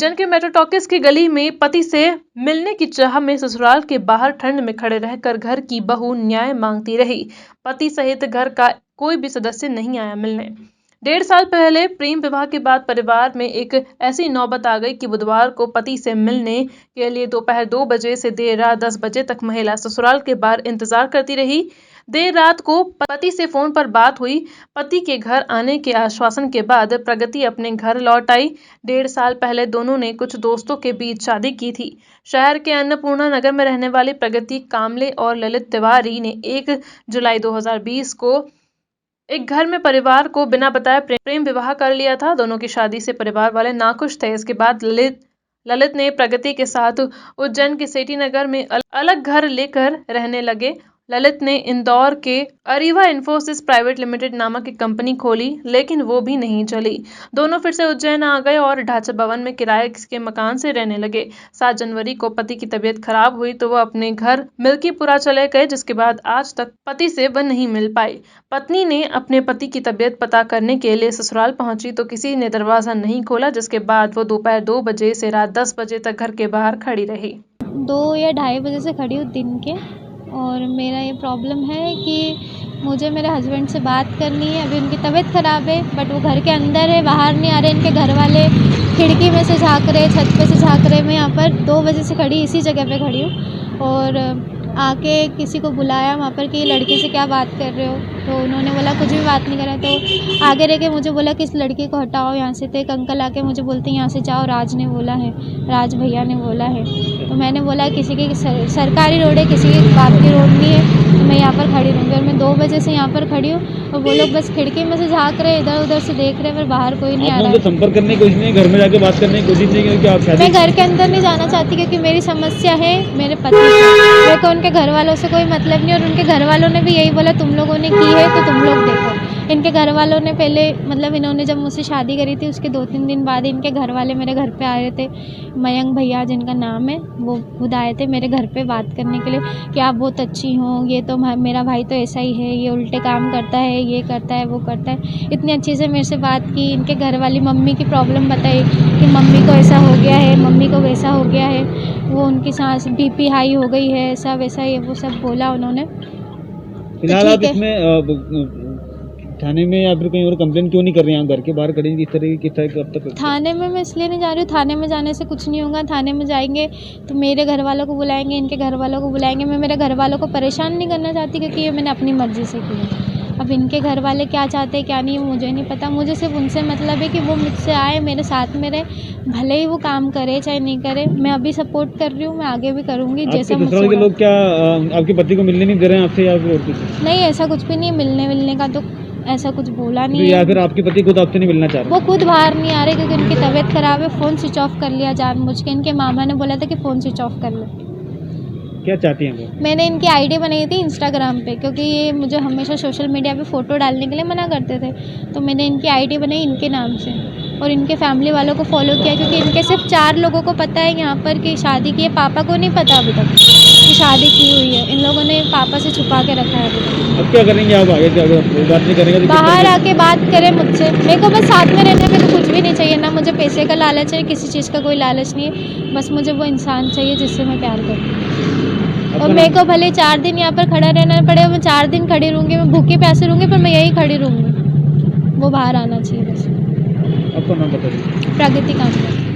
उज्जैन के metro talkies की गली में पति से मिलने की चाह में ससुराल के बाहर ठंड में खड़े रहकर घर की बहू न्याय मांगती रही। पति सहित घर का कोई भी सदस्य नहीं आया मिलने। 1.5 साल पहले प्रेम विवाह के बाद परिवार में एक ऐसी नौबत आ गई कि बुधवार को पति से मिलने के लिए दोपहर 2 बजे से देर रात 10 बजे तक महिला ससुराल के बाहर इंतजार करती रही। देर रात को पति से फोन पर बात हुई। पति के घर आने के आश्वासन के बाद प्रगति अपने घर लौट आई। 1.5 साल पहले दोनों ने कुछ दोस्तों के बीच शादी की थी। शहर के अन्नपूर्णा नगर में रहने वाली प्रगति कामले और ललित तिवारी ने 1 जुलाई 2020 को एक घर में परिवार को बिना बताए प्रेम विवाह कर लिया था। दोनों की शादी से परिवार वाले नाखुश थे। इसके बाद ललित ने प्रगति के साथ उज्जैन के सेठी नगर में अलग घर लेकर रहने लगे। ललित ने इंदौर के अरीवा इन्फोसिस प्राइवेट लिमिटेड नामक एक कंपनी खोली, लेकिन वो भी नहीं चली। दोनों फिर से उज्जैन आ गए और ढांचा भवन में किराए के मकान से रहने लगे। 7 जनवरी को पति की तबीयत खराब हुई तो वो अपने घर मिल्कीपुरा चले गए, जिसके बाद आज तक पति से वह नहीं मिल पाई। पत्नी ने अपने पति की तबीयत पता करने के लिए ससुराल पहुंची तो किसी ने दरवाजा नहीं खोला, जिसके बाद वो दोपहर 2 बजे से रात 10 बजे तक घर के बाहर खड़ी रही। 2 या ढाई बजे से खड़ी हूँ दिन के, और मेरा ये प्रॉब्लम है कि मुझे मेरे हस्बैंड से बात करनी है। अभी उनकी तबीयत ख़राब है, बट वो घर के अंदर है, बाहर नहीं आ रहे। इनके घर वाले खिड़की में से झाँक रहे, छत पे से झाँक रहे। मैं यहाँ पर 2 बजे से खड़ी इसी जगह पे खड़ी हूँ, और आके किसी को बुलाया वहाँ पर कि लड़की से क्या बात कर रहे हो, तो उन्होंने बोला कुछ भी बात नहीं करा। तो आगे रह के मुझे बोला कि इस लड़की को हटाओ यहाँ से। तो एक अंकल आके मुझे बोलते हैं यहाँ से जाओ, राज ने बोला है, राज भैया ने बोला है। तो मैंने बोला किसी की सरकारी रोड है, किसी की बाप की रोड नहीं है, तो मैं यहाँ पर खड़ी रहूँगी। और मैं 2 बजे से यहाँ पर खड़ी हूँ, और वो लोग बस खिड़की में से झाँक रहे, इधर उधर से देख रहे, पर बाहर कोई नहीं आ रहा है। संपर्क करने की कोशिश नहीं, घर में जाके बात करने की कोशिश नहीं की? आप मैं घर के अंदर नहीं जाना चाहती, क्योंकि मेरी समस्या है मेरे पति से। मेरे को उनके घर वालों से कोई मतलब नहीं, और उनके घर वालों ने भी यही बोला तुम लोगों ने की है तो तुम लोग देखो। इनके घर वालों ने पहले, मतलब इन्होंने जब मुझसे शादी करी थी उसके 2-3 दिन बाद इनके घर वाले मेरे घर पे आए थे। मयंक भैया जिनका नाम है, वो खुद आए थे मेरे घर पे बात करने के लिए कि आप बहुत अच्छी हो, ये तो मेरा भाई तो ऐसा ही है, ये उल्टे काम करता है, ये करता है, वो करता है। इतनी अच्छे से मेरे से बात की। इनके घर वाली मम्मी की प्रॉब्लम बताई कि मम्मी को ऐसा हो गया है, मम्मी को वैसा हो गया है, वो उनकी सांस बीपी हाई हो गई है, ऐसा वैसा, ये वो सब बोला उन्होंने। फिलहाल आप इसमें थाने में या फिर कहीं और कंप्लेन क्यों नहीं कर रहे हैं? घर के बाहर खड़ी किस तरह कब तक? थाने में मैं इसलिए नहीं जा रही हूँ, थाने में जाने से कुछ नहीं होगा। थाने में जाएंगे तो मेरे घर वालों को बुलाएंगे, इनके घर वालों को बुलाएंगे। मैं मेरे घर वालों को परेशान नहीं करना चाहती, क्योंकि ये मैंने अपनी मर्जी से की है। अब इनके घर वाले क्या चाहते हैं क्या नहीं मुझे नहीं पता। मुझे सिर्फ उनसे मतलब है कि वो मुझसे आए, मेरे साथ में रहे, भले ही वो काम करे चाहे नहीं करे। मैं अभी सपोर्ट कर रही हूँ, मैं आगे भी करूँगी जैसा मुझसे। के लोग क्या आपके पति को मिलने नहीं दे रहे हैं आपसे, या फिर और कुछ? नहीं, ऐसा कुछ भी नहीं, मिलने का तो ऐसा कुछ बोला नहीं है। या फिर आपके पति खुद आपसे नहीं मिलना चाह रहे? वो खुद बाहर नहीं आ रहे, क्योंकि उनकी तबीयत खराब है। फ़ोन स्विच ऑफ कर लिया जानबूझ के। इनके मामा ने बोला था कि फ़ोन स्विच ऑफ कर लो। क्या चाहती हैं वो? मैंने इनकी आईडी बनाई थी इंस्टाग्राम पे, क्योंकि ये मुझे हमेशा सोशल मीडिया पे फ़ोटो डालने के लिए मना करते थे। तो मैंने इनकी आईडी बनाई इनके नाम से, और इनके फैमिली वालों को फॉलो किया, क्योंकि इनके सिर्फ 4 लोगों को पता है यहाँ पर कि शादी की है। पापा को नहीं पता अभी तक कि शादी की हुई है। इन लोगों ने पापा से छुपा के रखा है अभी तक। अब क्या करेंगे आप आगे? क्या बात नहीं करेंगे? बाहर आके बात करें मुझसे। मेरे को बस साथ में रहने में तो कुछ भी नहीं चाहिए, ना मुझे पैसे का लालच है, किसी चीज़ का कोई लालच नहीं है। बस मुझे वो इंसान चाहिए जिससे मैं प्यार करूँ। और मेरे को भले 4 दिन यहाँ पर खड़ा रहना पड़े, मैं 4 दिन खड़ी रहूँगी, मैं भूखी प्यासी रहूँगी, पर मैं यही खड़ी रहूँगी। वो बाहर आना चाहिए बस। आपका नाम बताइए। प्रगति कामले।